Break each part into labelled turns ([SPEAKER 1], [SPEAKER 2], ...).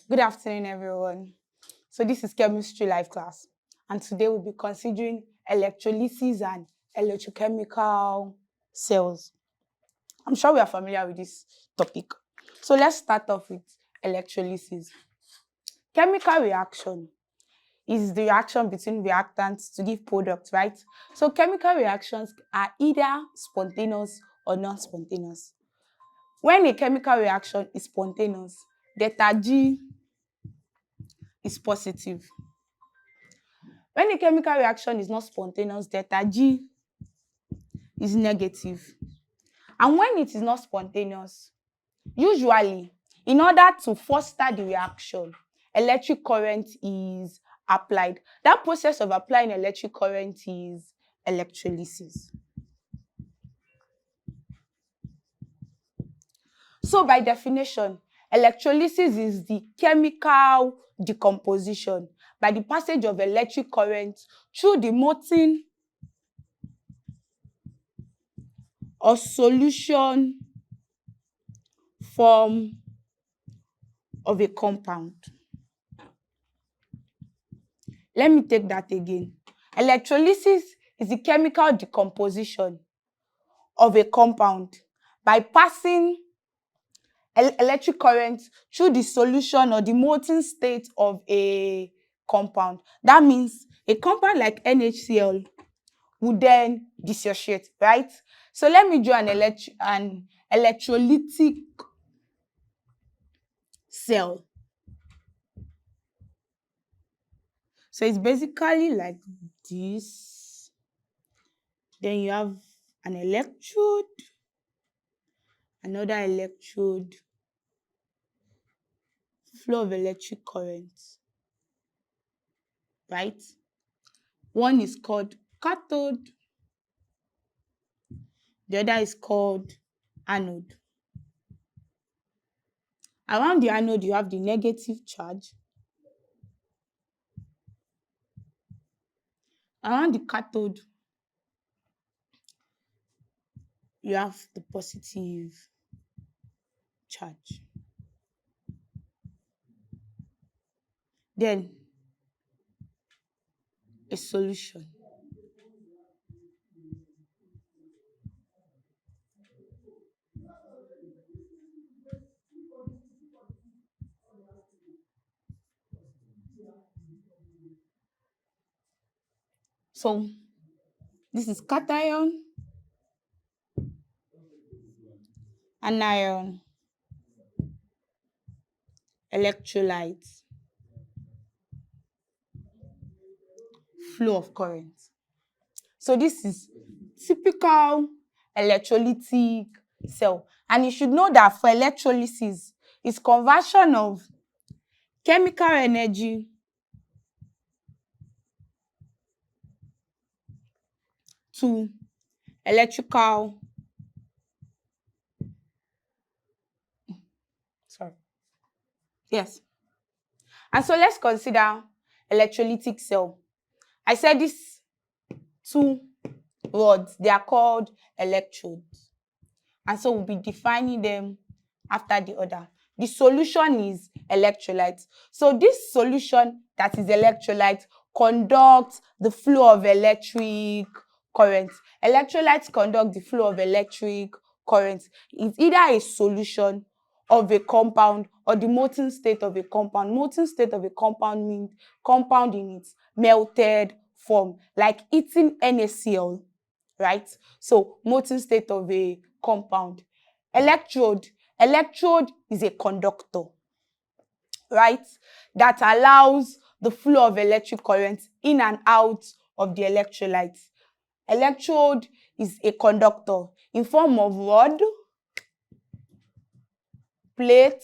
[SPEAKER 1] Good afternoon, everyone. So this is Chemistry Live class, and today we'll be considering electrolysis and electrochemical cells. I'm sure we are familiar with this topic. So let's start off with electrolysis. Chemical reaction is the reaction between reactants to give products, right? So chemical reactions are either spontaneous or non-spontaneous. When a chemical reaction is spontaneous, delta G is positive. When a chemical reaction is not spontaneous, delta G is negative. And when it is not spontaneous, usually, in order to foster the reaction, electric current is applied. That process of applying electric current is electrolysis. So by definition, electrolysis is the chemical decomposition by the passage of electric current through the molten or solution form of a compound. Let me take that again. Electrolysis is the chemical decomposition of a compound by passing electric current through the solution or the molten state of a compound. That means a compound like NaCl would then dissociate, right? So let me draw an electrolytic cell. So it's basically like this. Then you have an electrode, another electrode, flow of electric current, right? One is called cathode, the other is called anode. Around the anode, you have the negative charge. Around the cathode, you have the positive charge. Then, a solution. So, this is cation, anion, electrolytes, flow of current. So this is typical electrolytic cell. And you should know that for electrolysis, it's conversion of chemical energy to electrical, yes. And so let's consider electrolytic cell. I said these two rods, they are called electrodes. And so we'll be defining them after the other. The solution is electrolytes. So this solution that is electrolyte conducts the flow of electric current. Electrolytes conduct the flow of electric current. It's either a solution of a compound or the molten state of a compound. Molten state of a compound means compound in its melted form, like eating NaCl, right? So molten state of a compound. Electrode is a conductor, right? That allows the flow of electric current in and out of the electrolyte. Electrode is a conductor in form of rod, plate,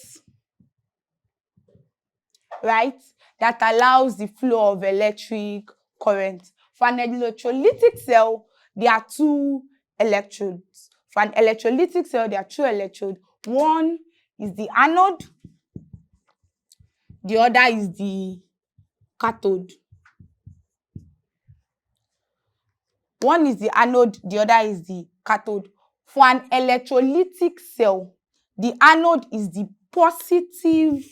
[SPEAKER 1] right? That allows the flow of electric current. For an electrolytic cell, there are two electrodes. For an electrolytic cell, there are two electrodes. One is the anode, the other is the cathode. One is the anode, the other is the cathode. For an electrolytic cell, the anode is the positive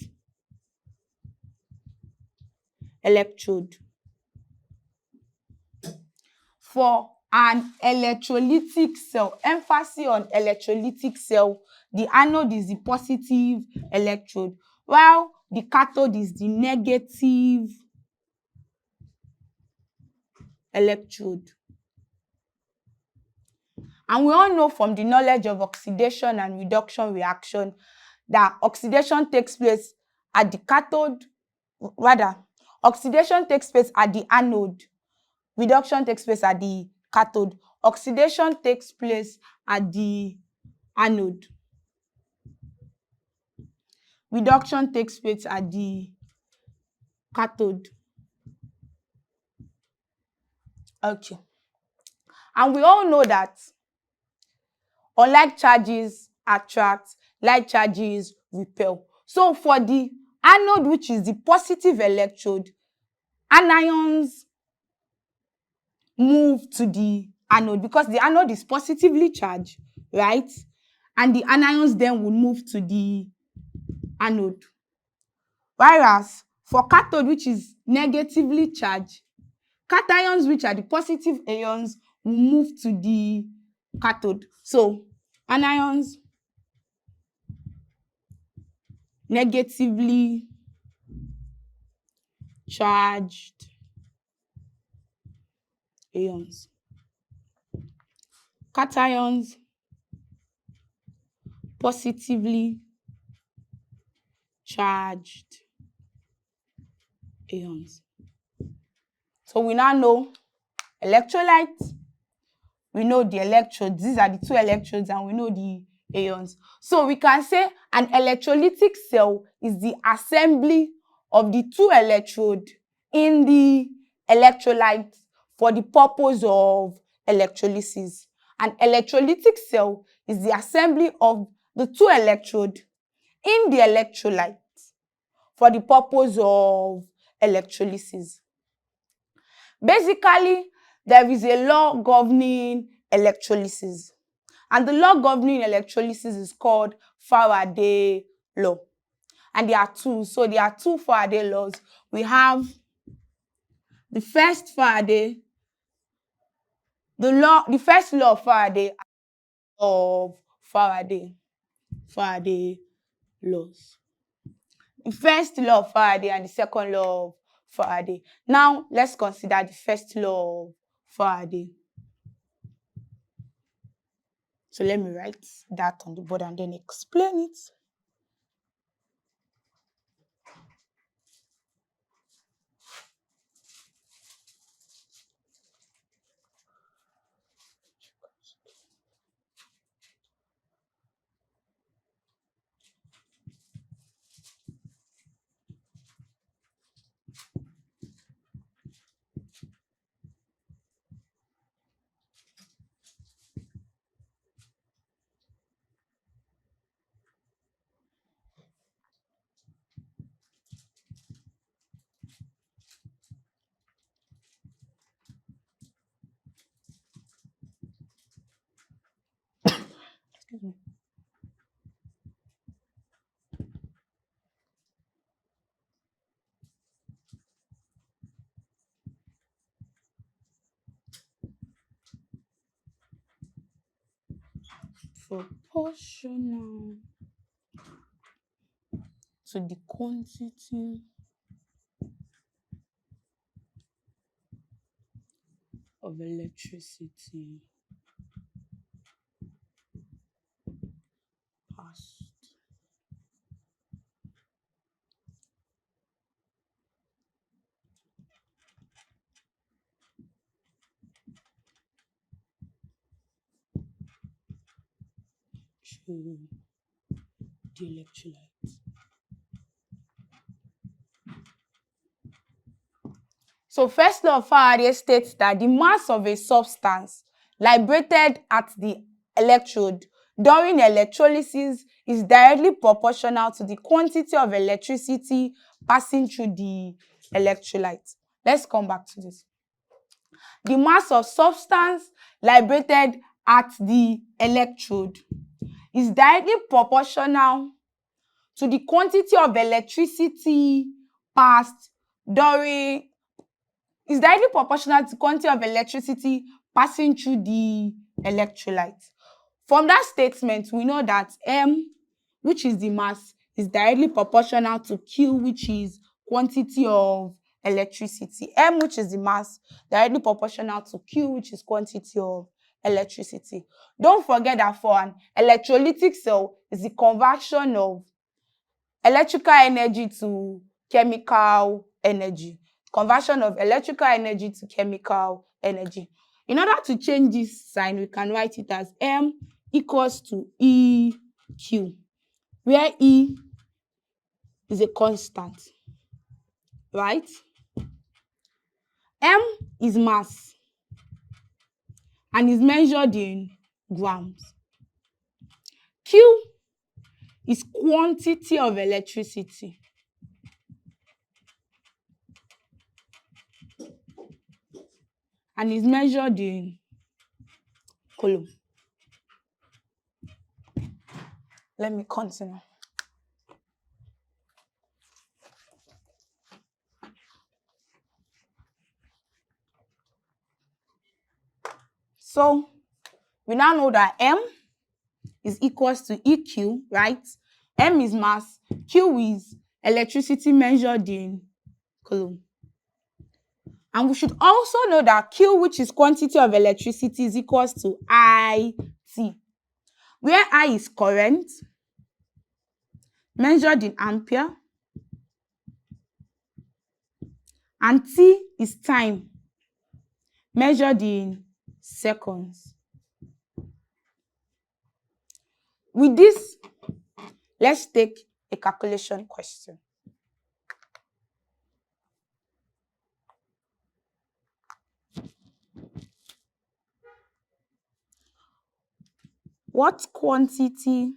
[SPEAKER 1] electrode. For an electrolytic cell, emphasis on electrolytic cell, the anode is the positive electrode, while the cathode is the negative electrode. And we all know from the knowledge of oxidation and reduction reaction that oxidation takes place at the cathode, rather, oxidation takes place at the anode, reduction takes place at the cathode. Oxidation takes place at the anode. Reduction takes place at the cathode. Okay. And we all know that unlike charges attract, like charges repel. So for the anode, which is the positive electrode, anions move to the anode because the anode is positively charged, right? And the anions then will move to the anode. Whereas for cathode, which is negatively charged, cations, which are the positive ions, will move to the cathode. So anions, negatively charged ions. Cations, positively charged ions. So we now know electrolytes, we know the electrodes. These are the two electrodes, and we know the ions. So we can say an electrolytic cell is the assembly of the two electrodes in the electrolyte for the purpose of electrolysis. An electrolytic cell is the assembly of the two electrodes in the electrolyte for the purpose of electrolysis. Basically, there is a law governing electrolysis, and the law governing electrolysis is called Faraday law. And there are two. So there are two Faraday laws. We have the first Faraday, the first law of Faraday laws. The first law of Faraday and the second law of Faraday. Now, let's consider the first law of Faraday. So let me write that on the board and then explain it. Excuse me. Proportional to the quantity of electricity passed through the electrolyte. So first law of Faraday states that the mass of a substance liberated at the electrode during electrolysis is directly proportional to the quantity of electricity passing through the electrolyte. Let's come back to this. The mass of substance liberated at the electrode is directly proportional to the quantity of electricity passed is directly proportional to the quantity of electricity passing through the electrolyte. From that statement, we know that M, which is the mass, is directly proportional to Q, which is quantity of electricity. M, which is the mass, directly proportional to Q, which is quantity of electricity. Don't forget that for an electrolytic cell, is the conversion of electrical energy to chemical energy. Conversion of electrical energy to chemical energy. In order to change this sign, we can write it as M equals to EQ, where E is a constant, right? M is mass and is measured in grams. Q is quantity of electricity and is measured in coulomb. Let me continue. So we now know that M is equals to EQ, right? M is mass, Q is electricity measured in coulomb. And we should also know that Q, which is quantity of electricity, is equals to IT, where I is current measured in ampere and T is time measured in seconds. With this, let's take a calculation question. What quantity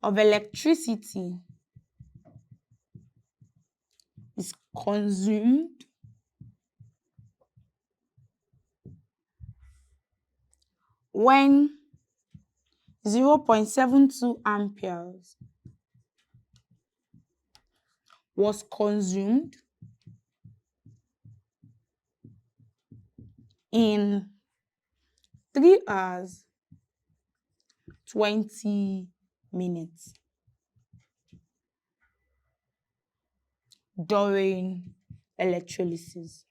[SPEAKER 1] of electricity is consumed when 0.72 amperes was consumed in 3 hours 20 minutes during electrolysis?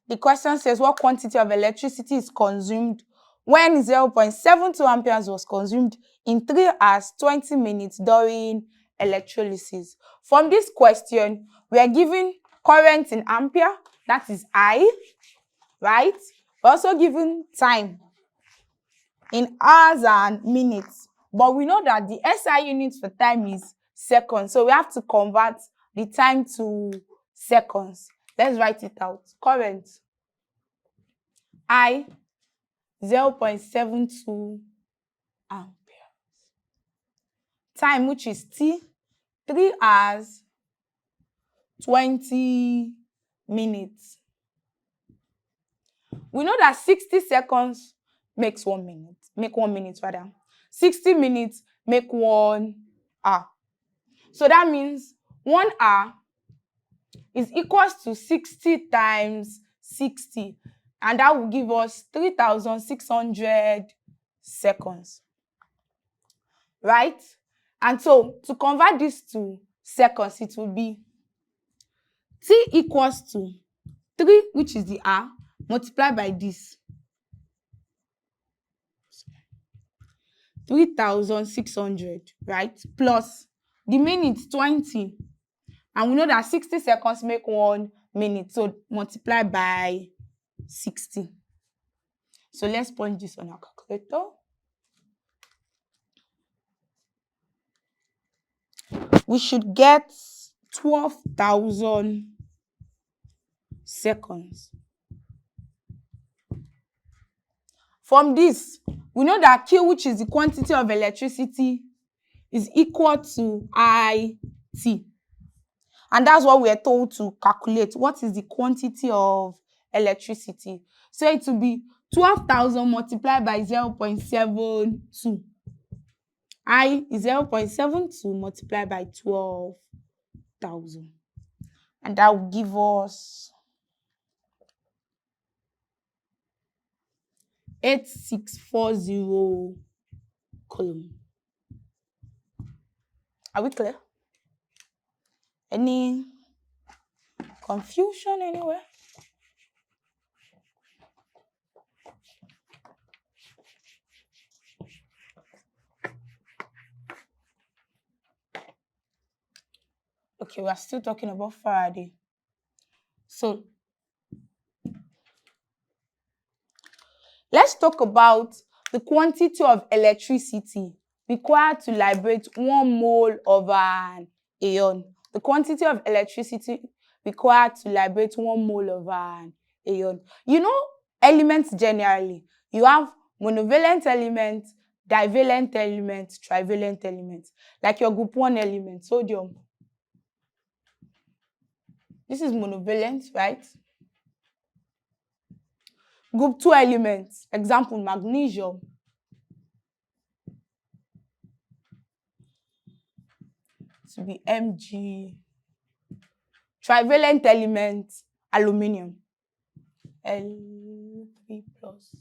[SPEAKER 1] The question says what quantity of electricity is consumed when 0.72 amperes was consumed in 3 hours 20 minutes during electrolysis. From this question, we are given current in ampere, that is I, right? We're also given time in hours and minutes. But we know that the SI unit for time is seconds, so we have to convert the time to seconds. Let's write it out. Current I 0.72 amperes. Time, which is T, 3 hours 20 minutes. We know that 60 seconds makes 1 minute. Make 1 minute rather. 60 minutes make 1 hour. So that means 1 hour is equals to 60 times 60. And that will give us 3,600 seconds. Right? And so to convert this to seconds, it will be T equals to 3, which is the hour, multiplied by this. 3,600, right? Plus the minutes 20. And we know that 60 seconds make 1 minute. So multiply by 60. So let's punch this on our calculator. We should get 12,000 seconds. From this, we know that Q, which is the quantity of electricity, is equal to IT. And that's what we are told to calculate. What is the quantity of electricity. So it will be 12,000 multiplied by 0.72. I is 0.72 multiplied by 12,000. And that will give us 8640 coulomb. Are we clear? Any confusion anywhere? Okay, we are still talking about Faraday. So let's talk about the quantity of electricity required to liberate 1 mole of an ion. The quantity of electricity required to liberate 1 mole of an ion. You know, elements generally, you have monovalent elements, divalent elements, trivalent elements. Like your group 1 element, sodium. This is monovalent, right? Group 2 elements, example, magnesium. To be Mg. Trivalent element, aluminium. L3 plus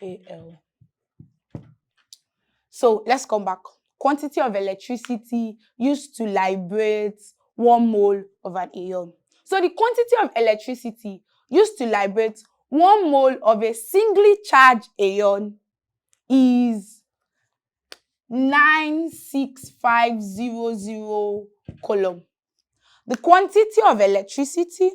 [SPEAKER 1] Al. So let's come back. Quantity of electricity used to liberate 1 mole of an ion. So the quantity of electricity used to liberate 1 mole of a singly charged ion is 96500 coulomb. The quantity of electricity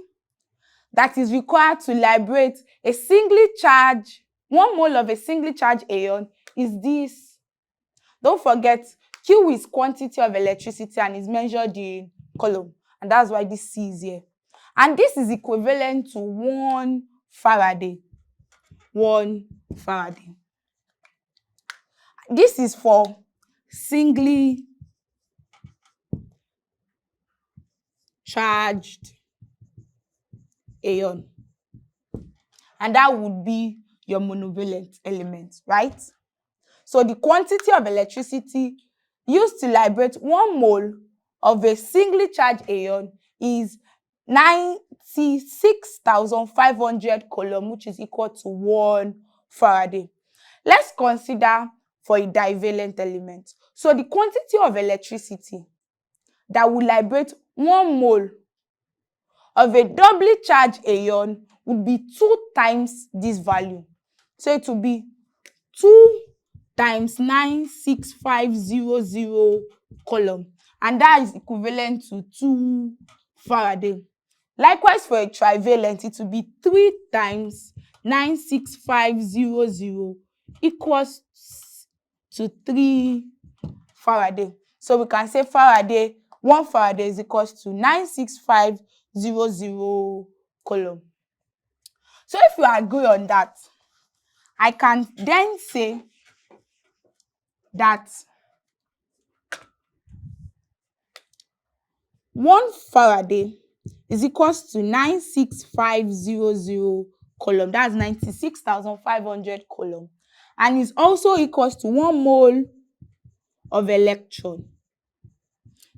[SPEAKER 1] that is required to liberate a singly charged, 1 mole of a singly charged ion is this. Don't forget, Q is quantity of electricity and is measured in coulomb. And that's why this C is here. And this is equivalent to 1 Faraday. 1 Faraday. This is for singly charged ion. And that would be your monovalent element, right? So the quantity of electricity used to liberate 1 mole of a singly charged ion is 96,500 coulomb, which is equal to 1 Faraday. Let's consider for a divalent element. So the quantity of electricity that will liberate 1 mole of a doubly charged ion would be 2 times this value. So it will be 2 times 96500 coulomb, and that is equivalent to 2 Faraday. Likewise, for a trivalent, it will be 3 times 96500 equals to 3 Faraday. So we can say 1 Faraday is equals to 96500 coulomb. So if you agree on that, I can then say that 1 Faraday is equals to 96500 coulomb. That's 96,500 coulomb. And is also equals to 1 mole of electron.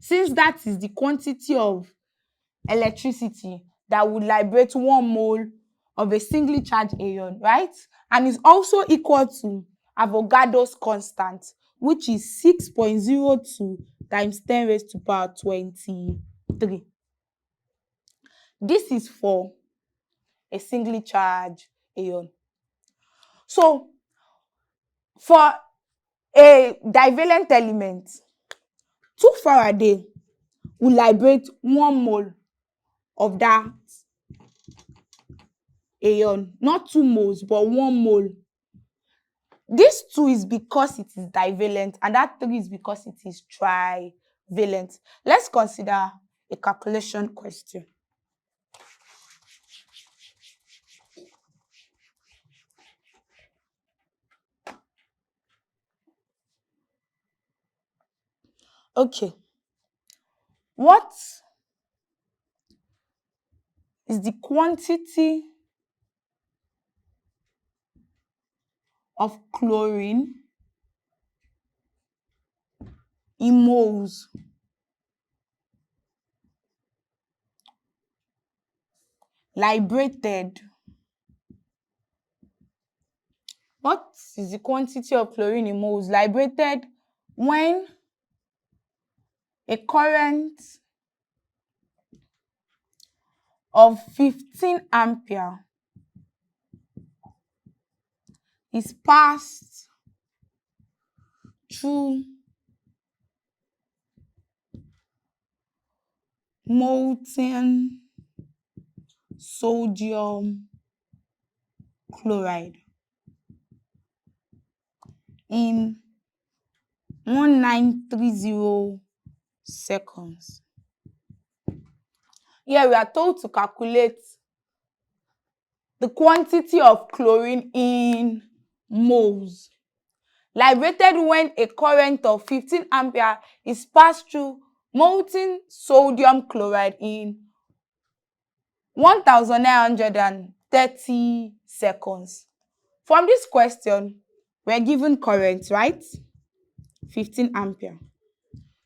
[SPEAKER 1] Since that is the quantity of electricity that would liberate 1 mole of a singly charged ion, right? And is also equal to Avogadro's constant, which is 6.02 times 10 raised to power 23. This is for a singly charged ion. So for a divalent element, 2 Faraday will liberate 1 mole of that ion, not 2 moles, but 1 mole. This 2 is because it is divalent, and that 3 is because it is trivalent. Let's consider a calculation question. Okay. What is the quantity of chlorine in moles liberated. What is the quantity of chlorine in moles liberated when a current of 15 ampere is passed through molten sodium chloride in 1930 seconds. Here we are told to calculate the quantity of chlorine in moles liberated when a current of 15 ampere is passed through molten sodium chloride in 1930 seconds. From this question, we're given current, right? 15 ampere.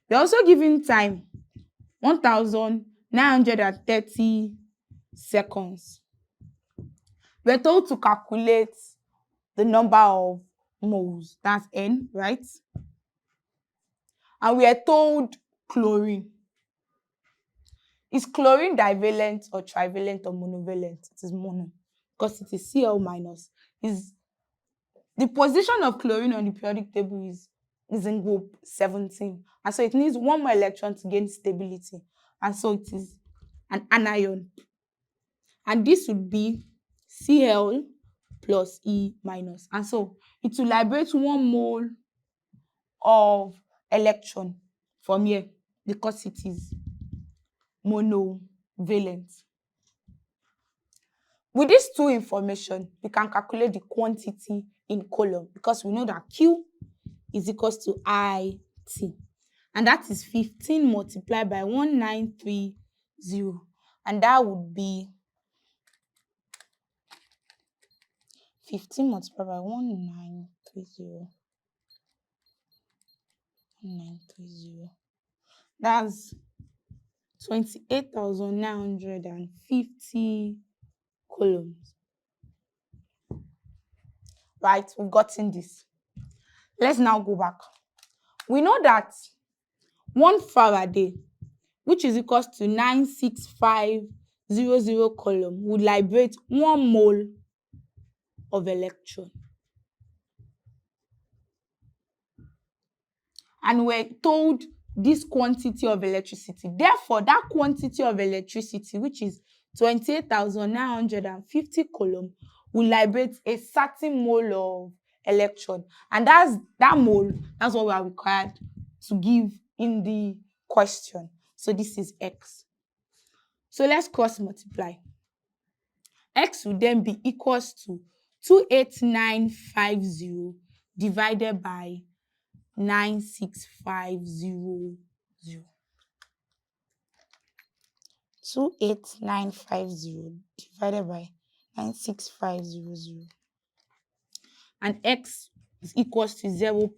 [SPEAKER 1] We're also given time, 1930 seconds. We're told to calculate the number of moles, that's N, right? And we are told chlorine. Is chlorine divalent or trivalent or monovalent? It is mono, because it is Cl minus. Is the position of chlorine on the periodic table is in group 17, and so it needs one more electron to gain stability, and so it is an anion, and this would be Cl plus E minus, and so it will liberate 1 mole of electron from here because it is monovalent. With these two information, we can calculate the quantity in coulomb because we know that Q is equals to IT, and that is 15 multiplied by 1930, and that would be 15 multiplied by 1930. That's 28,950 coulombs. Right, we've gotten this. Let's now go back. We know that 1 Faraday, which is equals to 96500 coulomb, would liberate 1 mole of electron. And we're told this quantity of electricity. Therefore, that quantity of electricity, which is 28,950 coulomb, will liberate a certain mole of electron. And that mole, that's what we are required to give in the question. So this is X. So let's cross multiply. X will then be equals to 28950 divided by 96500. 28950 divided by 96500. And X is equals to 0.